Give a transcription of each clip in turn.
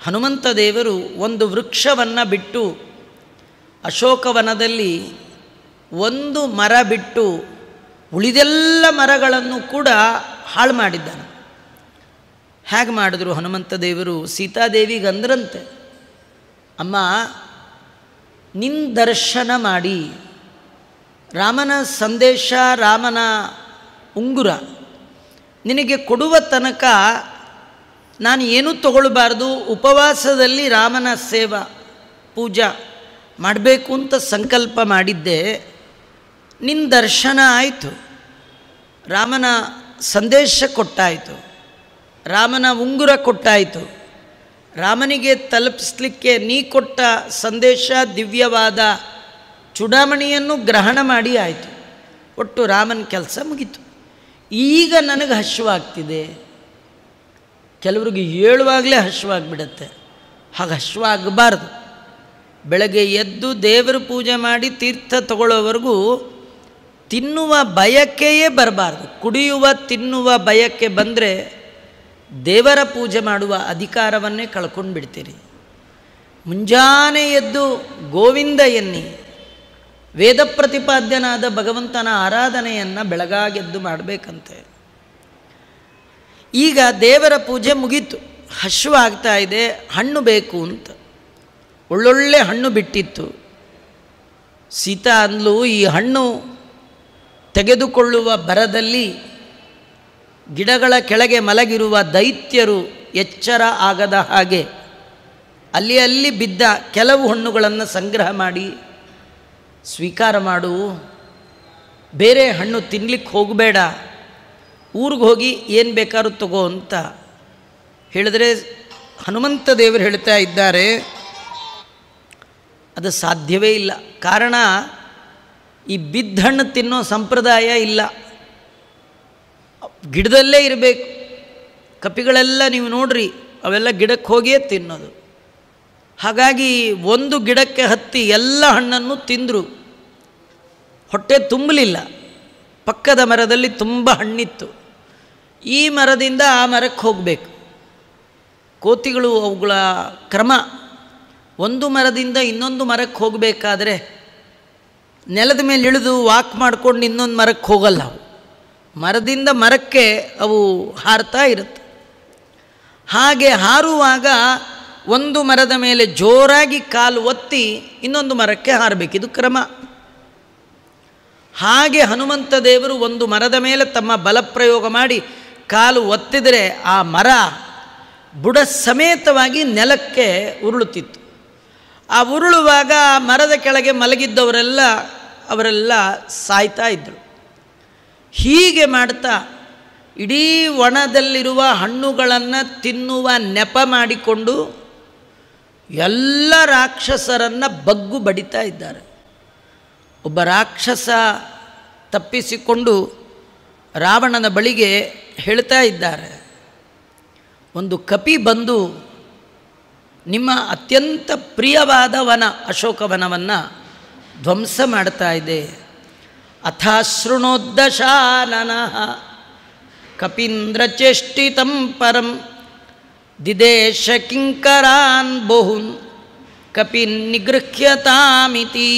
ಹನುಮಂತ ದೇವರು ಒಂದು ವೃಕ್ಷವನ್ನು ಬಿಟ್ಟು, ಅಶೋಕವನದಲ್ಲಿ ಒಂದು ಮರ ಬಿಟ್ಟು ಉಳಿದೆಲ್ಲ ಮರಗಳನ್ನು ಕೂಡ ಹಾಳು ಮಾಡಿದ್ದಾನೆ. ಹೇಗೆ ಮಾಡಿದ್ರು ಹನುಮಂತ ದೇವರು? ಸೀತಾದೇವಿಗೆ ಅಂದ್ರಂತೆ, ಅಮ್ಮ ನಿನ್ನ ದರ್ಶನ ಮಾಡಿ ರಾಮನ ಸಂದೇಶ, ರಾಮನ ಉಂಗುರ ನಿನಗೆ ಕೊಡುವ ತನಕ ನಾನು ಏನೂ ತಗೊಳ್ಬಾರ್ದು, ಉಪವಾಸದಲ್ಲಿ ರಾಮನ ಸೇವಾ ಪೂಜಾ ಮಾಡಬೇಕು ಅಂತ ಸಂಕಲ್ಪ ಮಾಡಿದ್ದೆ. ನಿನ್ನ ದರ್ಶನ ಆಯಿತು, ರಾಮನ ಸಂದೇಶ ಕೊಟ್ಟಾಯಿತು, ರಾಮನ ಉಂಗುರ ಕೊಟ್ಟಾಯಿತು, ರಾಮನಿಗೆ ತಲುಪಿಸ್ಲಿಕ್ಕೆ ನೀ ಕೊಟ್ಟ ಸಂದೇಶ ದಿವ್ಯವಾದ ಚೂಡಾಮಣಿಯನ್ನು ಗ್ರಹಣ ಮಾಡಿ ಆಯಿತು. ಒಟ್ಟು ರಾಮನ ಕೆಲಸ ಮುಗೀತು. ಈಗ ನನಗೆ ಹಶ್ವಾಗ್ತಿದೆ. ಕೆಲವ್ರಿಗೆ ಹೇಳುವಾಗಲೇ ಹಶ್ವಾಗಿಬಿಡತ್ತೆ. ಹಾಗೆ ಹಶ್ವಾಗಬಾರ್ದು. ಬೆಳಗ್ಗೆ ಎದ್ದು ದೇವರ ಪೂಜೆ ಮಾಡಿ ತೀರ್ಥ ತಗೊಳ್ಳೋವರೆಗೂ ತಿನ್ನುವ ಬಯಕೆಯೇ ಬರಬಾರ್ದು. ಕುಡಿಯುವ ತಿನ್ನುವ ಬಯಕೆ ಬಂದರೆ ದೇವರ ಪೂಜೆ ಮಾಡುವ ಅಧಿಕಾರವನ್ನೇ ಕಳ್ಕೊಂಡು ಬಿಡ್ತೀರಿ. ಮುಂಜಾನೆ ಎದ್ದು ಗೋವಿಂದ ಎನ್ನಿ ವೇದ ಪ್ರತಿಪಾದ್ಯನಾದ ಭಗವಂತನ ಆರಾಧನೆಯನ್ನು ಬೆಳಗಾಗೆದ್ದು ಮಾಡಬೇಕಂತೆ. ಈಗ ದೇವರ ಪೂಜೆ ಮುಗೀತು, ಹಶ್ವಾಗ್ತಾ ಇದೆ, ಹಣ್ಣು ಬೇಕು ಅಂತ. ಒಳ್ಳೊಳ್ಳೆ ಹಣ್ಣು ಬಿಟ್ಟಿತ್ತು. ಸೀತಾ ಅಂದ್ಲು, ಈ ಹಣ್ಣು ತೆಗೆದುಕೊಳ್ಳುವ ಭರದಲ್ಲಿ ಗಿಡಗಳ ಕೆಳಗೆ ಮಲಗಿರುವ ದೈತ್ಯರು ಎಚ್ಚರ ಆಗದ ಹಾಗೆ ಅಲ್ಲಿ ಬಿದ್ದ ಕೆಲವು ಹಣ್ಣುಗಳನ್ನು ಸಂಗ್ರಹ ಮಾಡಿ ಸ್ವೀಕಾರ ಮಾಡು, ಬೇರೆ ಹಣ್ಣು ತಿನ್ನಲಿಕ್ಕೆ ಹೋಗಬೇಡ, ಊರಿಗೆ ಹೋಗಿ ಏನು ಬೇಕಾದ್ರೂ ತಗೋ ಅಂತ ಹೇಳಿದ್ರೆ ಹನುಮಂತ ದೇವರು ಹೇಳ್ತಾ ಇದ್ದಾರೆ, ಅದು ಸಾಧ್ಯವೇ ಇಲ್ಲ. ಕಾರಣ, ಈ ಬಿದ್ದ ಹಣ್ಣು ತಿನ್ನೋ ಸಂಪ್ರದಾಯ ಇಲ್ಲ, ಗಿಡದಲ್ಲೇ ಇರಬೇಕು. ಕಪಿಗಳೆಲ್ಲ ನೀವು ನೋಡ್ರಿ, ಅವೆಲ್ಲ ಗಿಡಕ್ಕೆ ಹೋಗಿಯೇ ತಿನ್ನೋದು. ಹಾಗಾಗಿ ಒಂದು ಗಿಡಕ್ಕೆ ಹತ್ತಿ ಎಲ್ಲ ಹಣ್ಣನ್ನು ತಿಂದರು, ಹೊಟ್ಟೆ ತುಂಬಲಿಲ್ಲ. ಪಕ್ಕದ ಮರದಲ್ಲಿ ತುಂಬ ಹಣ್ಣಿತ್ತು. ಈ ಮರದಿಂದ ಆ ಮರಕ್ಕೆ ಹೋಗಬೇಕು. ಕೋತಿಗಳು ಅವುಗಳ ಕ್ರಮ, ಒಂದು ಮರದಿಂದ ಇನ್ನೊಂದು ಮರಕ್ಕೆ ಹೋಗಬೇಕಾದ್ರೆ ನೆಲದ ಮೇಲೆ ಇಳಿದು ವಾಕ್ ಮಾಡ್ಕೊಂಡು ಇನ್ನೊಂದು ಮರಕ್ಕೆ ಹೋಗಲ್ಲ. ಅವು ಮರದಿಂದ ಮರಕ್ಕೆ ಅವು ಹಾರ್ತಾ ಇರುತ್ತೆ. ಹಾಗೆ ಹಾರುವಾಗ ಒಂದು ಮರದ ಮೇಲೆ ಜೋರಾಗಿ ಕಾಲು ಒತ್ತಿ ಇನ್ನೊಂದು ಮರಕ್ಕೆ ಹಾರಬೇಕು, ಇದು ಕ್ರಮ. ಹಾಗೆ ಹನುಮಂತ ದೇವರು ಒಂದು ಮರದ ಮೇಲೆ ತಮ್ಮ ಬಲಪ್ರಯೋಗ ಮಾಡಿ ಕಾಲು ಒತ್ತಿದರೆ ಆ ಮರ ಬುಡ ಸಮೇತವಾಗಿ ನೆಲಕ್ಕೆ ಉರುಳುತ್ತಿತ್ತು. ಆ ಉರುಳುವಾಗ ಆ ಮರದ ಕೆಳಗೆ ಅವರೆಲ್ಲ ಸಾಯ್ತಾ ಇದ್ದರು. ಹೀಗೆ ಮಾಡ್ತಾ ಇಡೀ ವನದಲ್ಲಿರುವ ಹಣ್ಣುಗಳನ್ನು ತಿನ್ನುವ ನೆಪ ಮಾಡಿಕೊಂಡು ಎಲ್ಲ ರಾಕ್ಷಸರನ್ನು ಬಗ್ಗು ಬಡಿತಾ ಇದ್ದಾರೆ. ಒಬ್ಬ ರಾಕ್ಷಸ ತಪ್ಪಿಸಿಕೊಂಡು ರಾವಣನ ಬಳಿಗೆ ಹೇಳ್ತಾ ಇದ್ದಾರೆ, ಒಂದು ಕಪಿ ಬಂದು ನಿಮ್ಮ ಅತ್ಯಂತ ಪ್ರಿಯವಾದ ವನ ಅಶೋಕವನವನ್ನು ಧ್ವಂಸ ಮಾಡ್ತಾ ಇದೆ. ಅಥಾಶೃಣೋದ್ದಶಾನನಃ ಕಪೀಂದ್ರ ಚೇಷ್ಟಿತಂ ಪರಂ ದಿದೇಶ ಕಿಂಕರಾನ್ ಬಹುನ್ ಕಪಿನ್ ನಿಗೃಹ್ಯತಾಮಿತಿ.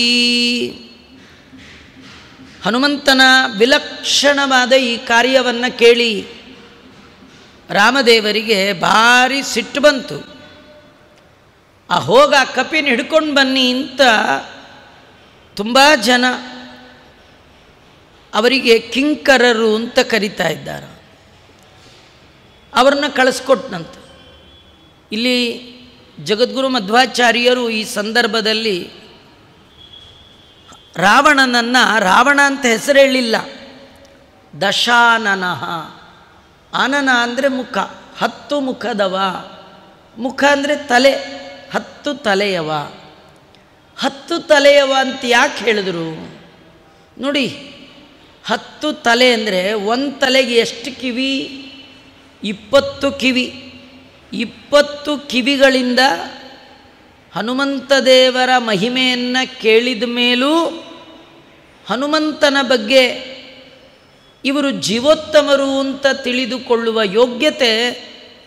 ಹನುಮಂತನ ವಿಲಕ್ಷಣವಾದ ಈ ಕಾರ್ಯವನ್ನು ಕೇಳಿ ರಾಮದೇವರಿಗೆ ಭಾರಿ ಸಿಟ್ಟು ಬಂತು. ಹೋಗ ಕಪಿನ ಹಿಡ್ಕೊಂಡು ಬನ್ನಿ ಅಂತ ತುಂಬ ಜನ ಅವರಿಗೆ ಕಿಂಕರರು ಅಂತ ಕರೀತಾ ಇದ್ದಾರೆ, ಅವ್ರನ್ನ ಕಳಿಸ್ಕೊಟ್ನಂತೆ. ಇಲ್ಲಿ ಜಗದ್ಗುರು ಮಧ್ವಾಚಾರ್ಯರು ಈ ಸಂದರ್ಭದಲ್ಲಿ ರಾವಣನನ್ನು ರಾವಣ ಅಂತ ಹೆಸರು ಹೇಳಿಲ್ಲ, ದಶಾನನಃ. ಆನನ ಅಂದರೆ ಮುಖ, 10 ಮುಖದವ. ಮುಖ ಅಂದರೆ ತಲೆ, 10 ತಲೆಯವ. 10 ತಲೆಯವ ಅಂತ ಯಾಕೆ ಹೇಳಿದ್ರು ನೋಡಿ. 10 ತಲೆ ಅಂದರೆ ಒಂದು ತಲೆಗೆ ಎಷ್ಟು ಕಿವಿ? 20 ಕಿವಿ. 20 ಕಿವಿಗಳಿಂದ ಹನುಮಂತ ದೇವರ ಮಹಿಮೆಯನ್ನು ಕೇಳಿದ ಮೇಲೂ ಹನುಮಂತನ ಬಗ್ಗೆ ಇವರು ಜೀವೋತ್ತಮರು ಅಂತ ತಿಳಿದುಕೊಳ್ಳುವ ಯೋಗ್ಯತೆ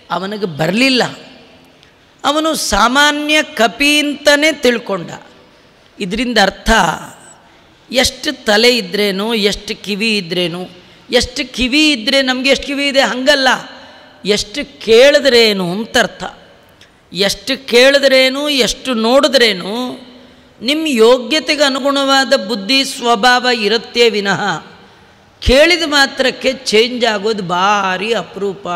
ಅವನಿಗೆ ಬರಲಿಲ್ಲ. ಅವನು ಸಾಮಾನ್ಯ ಕಪಿ ಅಂತಲೇ ತಿಳ್ಕೊಂಡ. ಇದರಿಂದ ಅರ್ಥ ಎಷ್ಟು ತಲೆ ಇದ್ರೇನು, ಎಷ್ಟು ಕಿವಿ ಇದ್ರೇನು, ಎಷ್ಟು ಕಿವಿ ಇದ್ದರೆ ನಮಗೆ ಎಷ್ಟು ಕಿವಿ ಇದೆ ಹಂಗಲ್ಲ, ಎಷ್ಟು ಕೇಳಿದ್ರೇನು ಅಂತ ಅರ್ಥ. ಎಷ್ಟು ಕೇಳಿದ್ರೇನು, ಎಷ್ಟು ನೋಡಿದ್ರೇನು ನಿಮ್ಮ ಯೋಗ್ಯತೆಗೆ ಅನುಗುಣವಾದ ಬುದ್ಧಿ ಸ್ವಭಾವ ಇರುತ್ತೆ ವಿನಃ ಕೇಳಿದ ಮಾತ್ರಕ್ಕೆ ಚೇಂಜ್ ಆಗೋದು ಭಾರಿ ಅಪರೂಪ.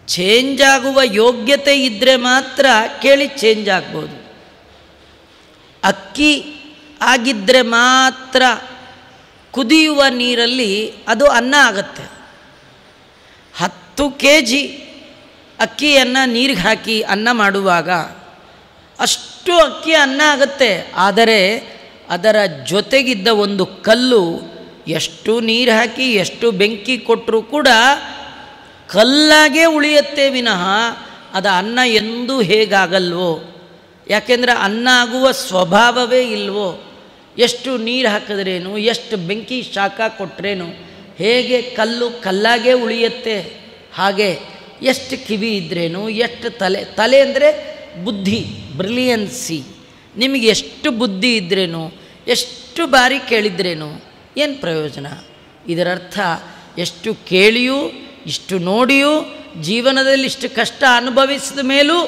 ಚೇಂಜ್ ಆಗುವ ಯೋಗ್ಯತೆ ಇದ್ದರೆ ಮಾತ್ರ ಕೇಳಿ ಚೇಂಜ್ ಆಗ್ಬೋದು. ಅಕ್ಕಿ ಆಗಿದ್ದರೆ ಮಾತ್ರ ಕುದಿಯುವ ನೀರಲ್ಲಿ ಅದು ಅನ್ನ ಆಗುತ್ತೆ. 10 kg ಅಕ್ಕಿಯನ್ನು ನೀರಿಗೆ ಹಾಕಿ ಅನ್ನ ಮಾಡುವಾಗ ಅಷ್ಟು ಅಕ್ಕಿ ಅನ್ನ ಆಗುತ್ತೆ. ಆದರೆ ಅದರ ಜೊತೆಗಿದ್ದ ಒಂದು ಕಲ್ಲು ಎಷ್ಟು ನೀರು ಹಾಕಿ ಎಷ್ಟು ಬೆಂಕಿ ಕೊಟ್ಟರೂ ಕೂಡ ಕಲ್ಲಾಗೇ ಉಳಿಯುತ್ತೆ ವಿನಃ ಅದು ಅನ್ನ ಎಂದೂ ಹೇಗಾಗಲ್ವೋ. ಯಾಕೆಂದರೆ ಅನ್ನ ಆಗುವ ಸ್ವಭಾವವೇ ಇಲ್ವೋ. ಎಷ್ಟು ನೀರು ಹಾಕಿದ್ರೇನು, ಎಷ್ಟು ಬೆಂಕಿ ಶಾಖ ಕೊಟ್ಟರೇನು ಹೇಗೆ ಕಲ್ಲು ಕಲ್ಲಾಗೇ ಉಳಿಯುತ್ತೆ, ಹಾಗೆ ಎಷ್ಟು ಕಿವಿ ಇದ್ರೇನು, ಎಷ್ಟು ತಲೆ ಅಂದರೆ ಬುದ್ಧಿ, ಬ್ರಿಲಿಯನ್ಸಿ. ನಿಮಗೆ ಎಷ್ಟು ಬುದ್ಧಿ ಇದ್ರೇನು, ಎಷ್ಟು ಬಾರಿ ಕೇಳಿದ್ರೇನು ಏನು ಪ್ರಯೋಜನ. ಇದರರ್ಥ ಎಷ್ಟು ಕೇಳಿಯೂ ಇಷ್ಟು ನೋಡಿಯೂ ಜೀವನದಲ್ಲಿ ಇಷ್ಟು ಕಷ್ಟ ಅನುಭವಿಸಿದ ಮೇಲೂ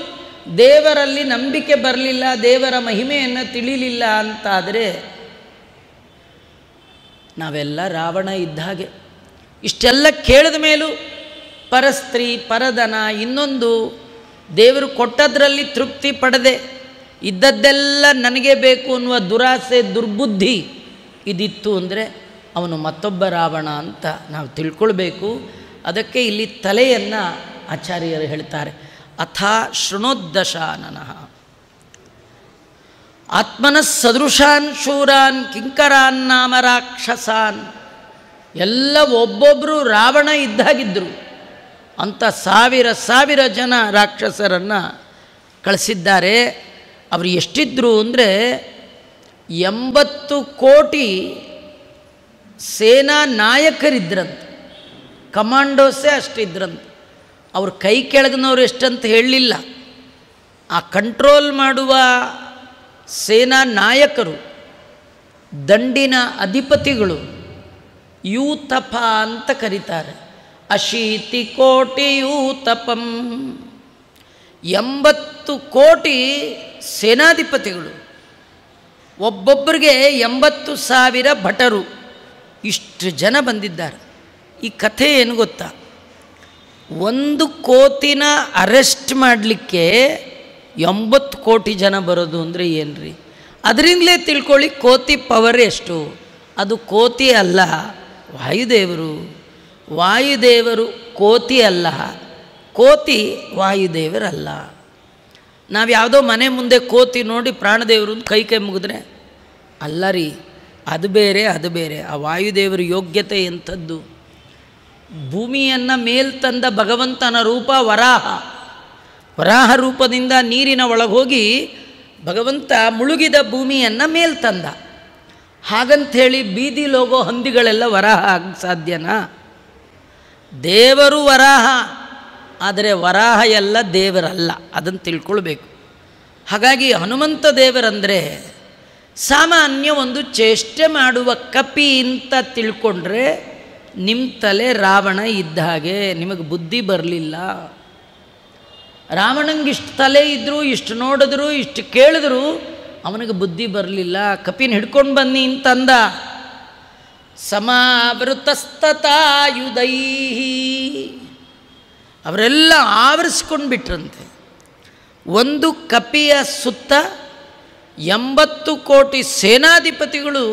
ದೇವರಲ್ಲಿ ನಂಬಿಕೆ ಬರಲಿಲ್ಲ, ದೇವರ ಮಹಿಮೆಯನ್ನು ತಿಳಿಲಿಲ್ಲ ಅಂತಾದರೆ ನಾವೆಲ್ಲ ರಾವಣ ಇದ್ದ ಹಾಗೆ. ಇಷ್ಟೆಲ್ಲ ಕೇಳಿದ ಮೇಲೂ ಪರಸ್ತ್ರೀ, ಪರಧನ, ಇನ್ನೊಂದು ದೇವರು ಕೊಟ್ಟದ್ರಲ್ಲಿ ತೃಪ್ತಿ ಪಡದೆ ಇದ್ದದ್ದೆಲ್ಲ ನನಗೆ ಬೇಕು ಅನ್ನುವ ದುರಾಸೆ, ದುರ್ಬುದ್ಧಿ ಇದಿತ್ತು ಅಂದರೆ ಅವನು ಮತ್ತೊಬ್ಬ ರಾವಣ ಅಂತ ನಾವು ತಿಳ್ಕೊಳ್ಬೇಕು. ಅದಕ್ಕೆ ಇಲ್ಲಿ ತಲೆಯನ್ನು ಆಚಾರ್ಯರು ಹೇಳ್ತಾರೆ. ಅಥಾ ಶೃಣೋದ್ದಶಾನನಃ ಆತ್ಮನಃ ಸದೃಶಾನ್ ಶೂರಾನ್ ಕಿಂಕರಾನ್ ನಾಮ ರಾಕ್ಷಸಾನ್. ಎಲ್ಲ ಒಬ್ಬೊಬ್ಬರು ರಾವಣ ಇದ್ದಾಗಿದ್ದರು. ಅಂಥ ಸಾವಿರ ಜನ ರಾಕ್ಷಸರನ್ನು ಕಳಿಸಿದ್ದಾರೆ. ಅವರು ಎಷ್ಟಿದ್ರು ಅಂದರೆ 80 ಕೋಟಿ ಸೇನಾ ನಾಯಕರಿದ್ರಂತೆ, ಕಮಾಂಡೋಸೇ ಅಷ್ಟಿದ್ರಂತೆ. ಅವ್ರ ಕೈ ಕೆಳಗಿನವ್ರು ಎಷ್ಟಂತ ಹೇಳಲಿಲ್ಲ. ಆ ಕಂಟ್ರೋಲ್ ಮಾಡುವ ಸೇನಾ ನಾಯಕರು, ದಂಡಿನ ಅಧಿಪತಿಗಳು ಯೂತಪ ಅಂತ ಕರೀತಾರೆ. 80 ಕೋಟಿ ಯೂತಪಂ. 80 ಕೋಟಿ ಸೇನಾಧಿಪತಿಗಳು, ಒಬ್ಬೊಬ್ಬರಿಗೆ 80,000 ಭಟರು, ಇಷ್ಟು ಜನ ಬಂದಿದ್ದಾರೆ. ಈ ಕಥೆ ಏನು ಗೊತ್ತಾ, ಒಂದು ಕೋತಿನ ಅರೆಸ್ಟ್ ಮಾಡಲಿಕ್ಕೆ 80 ಕೋಟಿ ಜನ ಬರೋದು ಅಂದರೆ ಏನು ರೀ. ಅದರಿಂದಲೇ ತಿಳ್ಕೊಳ್ಳಿ ಕೋತಿ ಪವರ್ ಎಷ್ಟು. ಅದು ಕೋತಿ ಅಲ್ಲ, ವಾಯುದೇವರು. ವಾಯುದೇವರು ಕೋತಿ ಅಲ್ಲ, ಕೋತಿ ವಾಯುದೇವರಲ್ಲ. ನಾವು ಯಾವುದೋ ಮನೆ ಮುಂದೆ ಕೋತಿ ನೋಡಿ ಪ್ರಾಣದೇವರು ಕೈ ಮುಗಿದ್ರೆ ಅಲ್ಲ ರೀ, ಅದು ಬೇರೆ ಅದು ಬೇರೆ. ಆ ವಾಯುದೇವರ ಯೋಗ್ಯತೆ ಎಂಥದ್ದು. ಭೂಮಿಯನ್ನು ಮೇಲ್ತಂದ ಭಗವಂತನ ರೂಪ ವರಾಹ. ವರಾಹ ರೂಪದಿಂದ ನೀರಿನ ಒಳಗೋಗಿ ಭಗವಂತ ಮುಳುಗಿದ ಭೂಮಿಯನ್ನು ಮೇಲ್ತಂದ. ಹಾಗಂಥೇಳಿ ಬೀದಿಲೋಗೋ ಹಂದಿಗಳೆಲ್ಲ ವರಾಹ ಆಗ ಸಾಧ್ಯನಾ? ದೇವರು ವರಾಹ, ಆದರೆ ವರಾಹ ಎಲ್ಲ ದೇವರಲ್ಲ, ಅದನ್ನು ತಿಳ್ಕೊಳ್ಬೇಕು. ಹಾಗಾಗಿ ಹನುಮಂತ ದೇವರಂದರೆ ಸಾಮಾನ್ಯ ಒಂದು ಚೇಷ್ಟೆ ಮಾಡುವ ಕಪಿ ಅಂತ ತಿಳ್ಕೊಂಡ್ರೆ ನಿಮ್ಮ ತಲೆ ರಾವಣ ಇದ್ದ ಹಾಗೆ. ನಿಮಗೆ ಬುದ್ಧಿ ಬರಲಿಲ್ಲ. ರಾವಣಂಗೆ ಇಷ್ಟು ತಲೆ ಇದ್ದರು, ಇಷ್ಟು ನೋಡಿದ್ರು, ಇಷ್ಟು ಕೇಳಿದ್ರು, ಅವನಿಗೆ ಬುದ್ಧಿ ಬರಲಿಲ್ಲ. ಕಪಿನ ಹಿಡ್ಕೊಂಡು ಬನ್ನಿ ಅಂತಂದ. ಸಮಾವೃತಸ್ತತಾಯುಧೈ, ಅವರೆಲ್ಲ ಆವರಿಸ್ಕೊಂಡು ಬಿಟ್ರಂತೆ. ಒಂದು ಕಪಿಯ ಸುತ್ತ 80 ಕೋಟಿ ಸೇನಾಧಿಪತಿಗಳು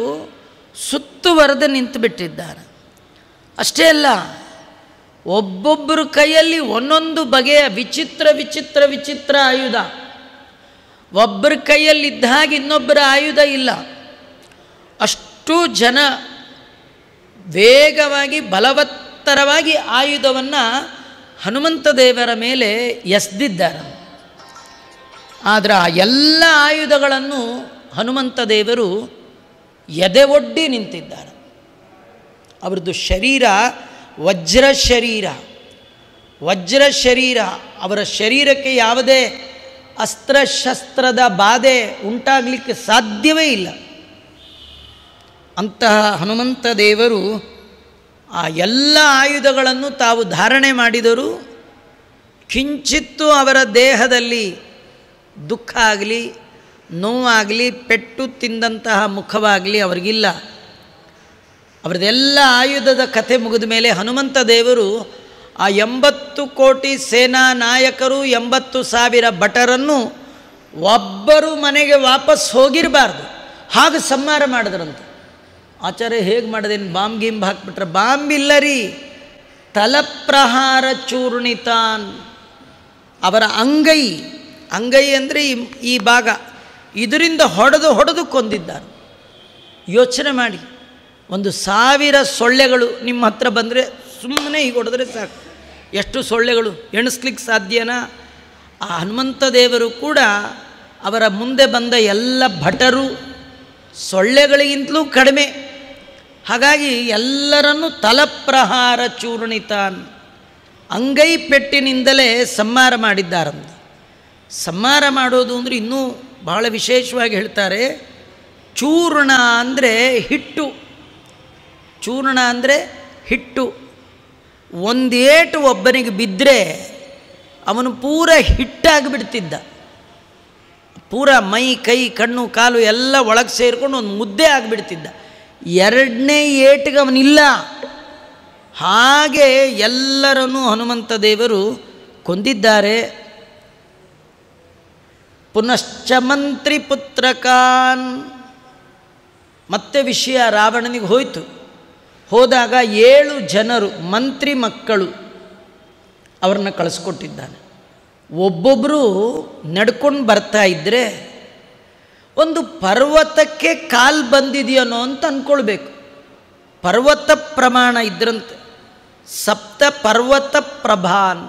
ಸುತ್ತುವರೆದು ನಿಂತು ಬಿಟ್ಟಿದ್ದಾರೆ. ಅಷ್ಟೇ ಅಲ್ಲ, ಒಬ್ಬೊಬ್ಬರ ಕೈಯಲ್ಲಿ ಒಂದೊಂದು ಬಗೆಯ ವಿಚಿತ್ರ ಆಯುಧ. ಒಬ್ಬರ ಕೈಯಲ್ಲಿದ್ದ ಹಾಗೆ ಇನ್ನೊಬ್ಬರ ಆಯುಧ ಇಲ್ಲ. ಅಷ್ಟು ಜನ ವೇಗವಾಗಿ ಬಲವತ್ತರವಾಗಿ ಆಯುಧವನ್ನು ಹನುಮಂತ ದೇವರ ಮೇಲೆ ಎಸೆದಿದ್ದಾರೆ. ಆದರೆ ಆ ಎಲ್ಲ ಆಯುಧಗಳನ್ನು ಹನುಮಂತ ದೇವರು ಎದೆ ಒಡ್ಡಿ ನಿಂತಿದ್ದಾರೆ. ಅವರದ್ದು ಶರೀರ ವಜ್ರ ಶರೀರ. ಅವರ ಶರೀರಕ್ಕೆ ಯಾವುದೇ ಅಸ್ತ್ರಶಸ್ತ್ರದ ಬಾಧೆ ಉಂಟಾಗಲಿಕ್ಕೆ ಸಾಧ್ಯವೇ ಇಲ್ಲ. ಅಂತಹ ಹನುಮಂತ ದೇವರು ಆ ಎಲ್ಲ ಆಯುಧಗಳನ್ನು ತಾವು ಧಾರಣೆ ಮಾಡಿದರೂ ಕಿಂಚಿತ್ತೂ ಅವರ ದೇಹದಲ್ಲಿ ದುಃಖ ಆಗಲಿ, ನೋವಾಗಲಿ, ಪೆಟ್ಟು ತಿಂದಂತಹ ಮುಖವಾಗಲಿ ಅವರಿಗಿಲ್ಲ. ಅವರದೆಲ್ಲ ಆಯುಧದ ಕಥೆ ಮುಗಿದ ಮೇಲೆ ಹನುಮಂತ ದೇವರು ಆ 80 ಕೋಟಿ ಸೇನಾ ನಾಯಕರು 80,000 ಭಟರನ್ನು ಒಬ್ಬರು ಮನೆಗೆ ವಾಪಸ್ ಹೋಗಿರಬಾರ್ದು ಹಾಗೆ ಸಂಹಾರ ಮಾಡಿದ್ರಂತೆ. ಆಚಾರ್ಯ ಹೇಗೆ ಮಾಡೋದೇನು, ಬಾಂಬ್ ಗಿಂಬ್ ಹಾಕ್ಬಿಟ್ರೆ? ಬಾಂಬ್ ಇಲ್ಲ ರೀ, ತಲಪ್ರಹಾರ ಚೂರ್ಣಿತಾನ್. ಅವರ ಅಂಗೈ ಅಂದರೆ ಈ ಭಾಗ, ಇದರಿಂದ ಹೊಡೆದು ಕೊಂದಿದ್ದಾರೆ. ಯೋಚನೆ ಮಾಡಿ, 1,000 ಸೊಳ್ಳೆಗಳು ನಿಮ್ಮ ಹತ್ರ ಬಂದರೆ ಸುಮ್ಮನೆ ಹೀಗೆ ಹೊಡೆದ್ರೆ ಸಾಕು, ಎಷ್ಟು ಸೊಳ್ಳೆಗಳು ಎಣಿಸ್ಲಿಕ್ಕೆ ಸಾಧ್ಯನಾ? ಆ ಹನುಮಂತ ದೇವರು ಕೂಡ ಅವರ ಮುಂದೆ ಬಂದ ಎಲ್ಲ ಭಟರು ಸೊಳ್ಳೆಗಳಿಗಿಂತಲೂ ಕಡಿಮೆ. ಹಾಗಾಗಿ ಎಲ್ಲರನ್ನೂ ತಲಪ್ರಹಾರ ಚೂರ್ಣಿತಾನ್, ಅಂಗೈ ಪೆಟ್ಟಿನಿಂದಲೇ ಸಂಹಾರ ಮಾಡಿದ್ದಾರಂತೆ. ಸಂಹಾರ ಮಾಡೋದು ಅಂದರೆ ಇನ್ನೂ ಬಹಳ ವಿಶೇಷವಾಗಿ ಹೇಳ್ತಾರೆ. ಚೂರ್ಣ ಅಂದರೆ ಹಿಟ್ಟು, ಚೂರ್ಣ ಅಂದರೆ ಹಿಟ್ಟು. ಒಂದೇಟು ಒಬ್ಬನಿಗೆ ಬಿದ್ದರೆ ಅವನು ಪೂರ ಹಿಟ್ಟಾಗಿಬಿಡ್ತಿದ್ದ. ಪೂರ ಮೈ, ಕೈ, ಕಣ್ಣು, ಕಾಲು ಎಲ್ಲ ಒಳಗೆ ಸೇರಿಕೊಂಡು ಒಂದು ಮುದ್ದೆ ಆಗಿಬಿಡ್ತಿದ್ದ. 2ನೇ ಏಟಿಗೆ ಅವನಿಲ್ಲ. ಹಾಗೆ ಎಲ್ಲರನ್ನೂ ಹನುಮಂತ ದೇವರು ಕೊಂದಿದ್ದಾರೆ. ಪುನಶ್ಚ ಮಂತ್ರಿ ಪುತ್ರಕಾನ್, ಮತ್ತೆ ವಿಷಯ ರಾವಣನಿಗೆ ಹೋಯಿತು. ಹೋದಾಗ 7 ಜನರು ಮಂತ್ರಿ ಮಕ್ಕಳು ಅವ್ರನ್ನ ಕಳಿಸ್ಕೊಟ್ಟಿದ್ದಾನೆ. ಒಬ್ಬೊಬ್ಬರು ನಡ್ಕೊಂಡು ಬರ್ತಾ ಇದ್ದರೆ ಒಂದು ಪರ್ವತಕ್ಕೆ ಕಾಲು ಬಂದಿದೆಯನೋ ಅಂತ ಅಂದ್ಕೊಳ್ಬೇಕು. ಪರ್ವತ ಪ್ರಮಾಣ ಇದ್ರಂತೆ. 7 ಪರ್ವತ ಪ್ರಭಾನ್,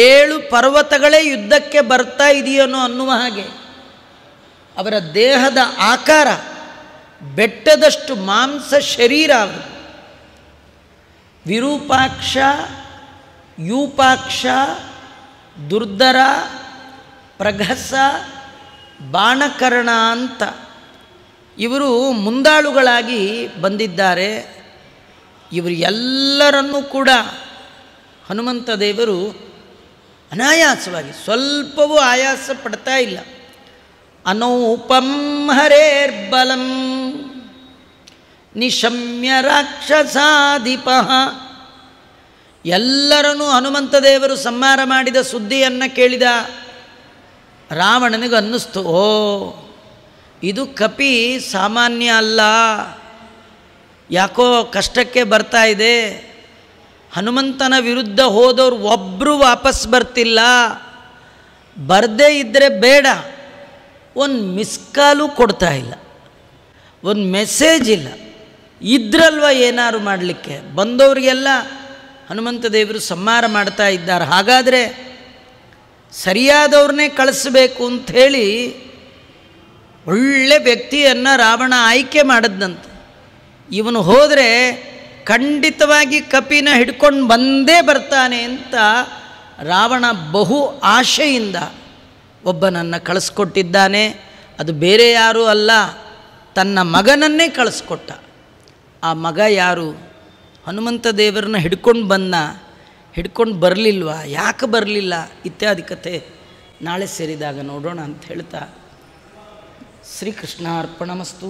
7 ಪರ್ವತಗಳೇ ಯುದ್ಧಕ್ಕೆ ಬರ್ತಾ ಇದೆಯೇನೋ ಅನ್ನುವ ಹಾಗೆ ಅವರ ದೇಹದ ಆಕಾರ, ಬೆಟ್ಟದಷ್ಟು ಮಾಂಸ ಶರೀರ. ಅವರು ವಿರೂಪಾಕ್ಷ, ಯೂಪಾಕ್ಷ, ದುರ್ಧರ, ಪ್ರಘಸ, ಬಾಣಕರ್ಣ ಅಂತ ಇವರು ಮುಂದಾಳುಗಳಾಗಿ ಬಂದಿದ್ದಾರೆ. ಇವರು ಎಲ್ಲರನ್ನೂ ಕೂಡ ಹನುಮಂತ ದೇವರು ಅನಾಯಾಸವಾಗಿ, ಸ್ವಲ್ಪವೂ ಆಯಾಸ ಪಡ್ತಾ ಇಲ್ಲ. ಅನೌಪಂ ಹರೇರ್ಬಲಂ ನಿಶಮ್ಯ ರಾಕ್ಷಸಾಧಿಪಃ. ಎಲ್ಲರನ್ನೂ ಹನುಮಂತ ದೇವರು ಸಂಹಾರ ಮಾಡಿದ ಸುದ್ದಿಯನ್ನು ಕೇಳಿದ ರಾವಣನಿಗೆ ಅನ್ನಿಸ್ತು, ಓ ಇದು ಕಪಿ ಸಾಮಾನ್ಯ ಅಲ್ಲ, ಯಾಕೋ ಕಷ್ಟಕ್ಕೆ ಬರ್ತಾ ಇದೆ. ಹನುಮಂತನ ವಿರುದ್ಧ ಹೋದವರು ಒಬ್ಬರು ವಾಪಸ್ ಬರ್ತಿಲ್ಲ. ಬರದೇ ಇದ್ದರೆ ಬೇಡ, ಒಂದು ಮಿಸ್ ಕಾಲು ಕೊಡ್ತಾ ಇಲ್ಲ, ಒಂದು ಮೆಸೇಜ್ ಇಲ್ಲ. ಇದ್ರಲ್ವ ಏನಾರು ಮಾಡಲಿಕ್ಕೆ, ಬಂದವರಿಗೆಲ್ಲ ಹನುಮಂತ ದೇವರು ಸಂಹಾರ ಮಾಡ್ತಾ ಇದ್ದಾರೆ. ಹಾಗಾದರೆ ಸರಿಯಾದವ್ರನ್ನೇ ಕಳಿಸ್ಬೇಕು ಅಂಥೇಳಿ ಒಳ್ಳೆ ವ್ಯಕ್ತಿಯನ್ನು ರಾವಣ ಆಯ್ಕೆ ಮಾಡಿದ್ದಂತೆ. ಇವನು ಹೋದರೆ ಖಂಡಿತವಾಗಿ ಕಪಿನ ಹಿಡ್ಕೊಂಡು ಬಂದೇ ಬರ್ತಾನೆ ಅಂತ ರಾವಣ ಬಹು ಆಶೆಯಿಂದ ಒಬ್ಬನನ್ನು ಕಳಿಸ್ಕೊಟ್ಟಿದ್ದಾನೆ. ಅದು ಬೇರೆ ಯಾರೂ ಅಲ್ಲ, ತನ್ನ ಮಗನನ್ನೇ ಕಳಿಸ್ಕೊಟ್ಟ. ಆ ಮಗ ಯಾರು? ಹನುಮಂತ ದೇವರನ್ನ ಹಿಡ್ಕೊಂಡು ಬರಲಿಲ್ವಾ, ಯಾಕೆ ಬರಲಿಲ್ಲ ಇತ್ಯಾದಿ ಕಥೆ ನಾಳೆ ಸೇರಿದಾಗ ನೋಡೋಣ ಅಂತ ಹೇಳ್ತಾ ಶ್ರೀಕೃಷ್ಣಾರ್ಪಣಮಸ್ತು.